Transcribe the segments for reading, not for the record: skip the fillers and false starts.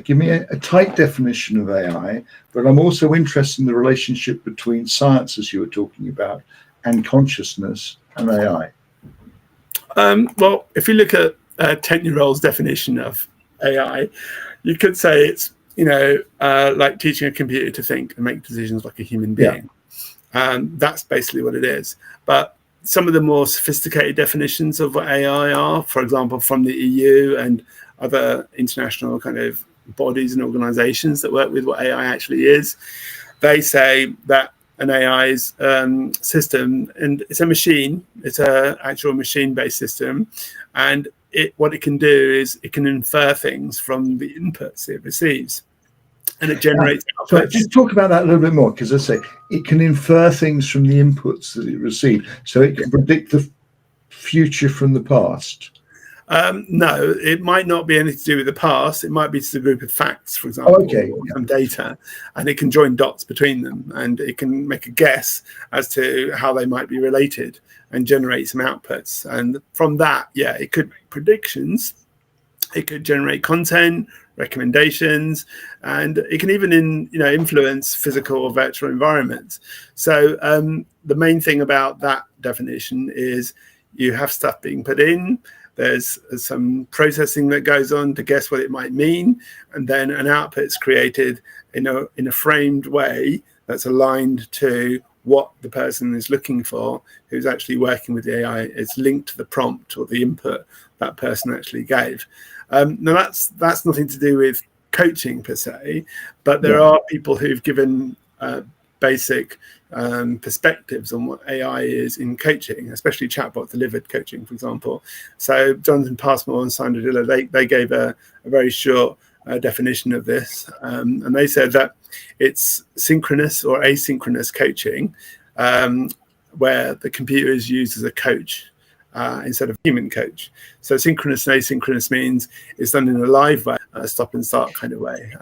Give me a tight definition of AI, but I'm also interested in the relationship between science, as you were talking about, and consciousness and AI. Well, if you look at a 10-year-old's definition of AI, you could say it's, like teaching a computer to think and make decisions like a human being. That's basically what it is. But some of the more sophisticated definitions of what AI are, for example, from the EU and other international kind of bodies and organizations that work with what AI actually is, they say that an AI system, and it's a machine, it's an actual machine-based system, and what it can do is it can infer things from the inputs it receives, and it generates outputs. So just talk about that a little bit more, because I say it can infer things from the inputs that it receives, so it can predict the future from the past. No, it might not be anything to do with the past. It might be just a group of facts, for example, or some data, and it can join dots between them, and it can make a guess as to how they might be related and generate some outputs. And from that, it could make predictions, it could generate content, recommendations, and it can even influence physical or virtual environments. So the main thing about that definition is you have stuff being put in. There's some processing that goes on to guess what it might mean, and then an output's created in a framed way that's aligned to what the person is looking for, who's actually working with the AI. It's linked to the prompt or the input that person actually gave. Now that's nothing to do with coaching per se, but there are people who've given basic perspectives on what AI is in coaching, especially chatbot delivered coaching, for example. So Jonathan Passmore and Sandra Diller, they gave a very short definition of this, and they said that it's synchronous or asynchronous coaching, where the computer is used as a coach instead of human coach. So synchronous and asynchronous means it's done in a live way, a stop and start kind of way.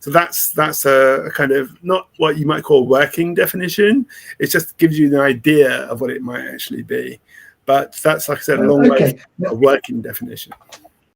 So that's a kind of not what you might call working definition. It just gives you an idea of what it might actually be. But that's, like I said, a long way from a working definition.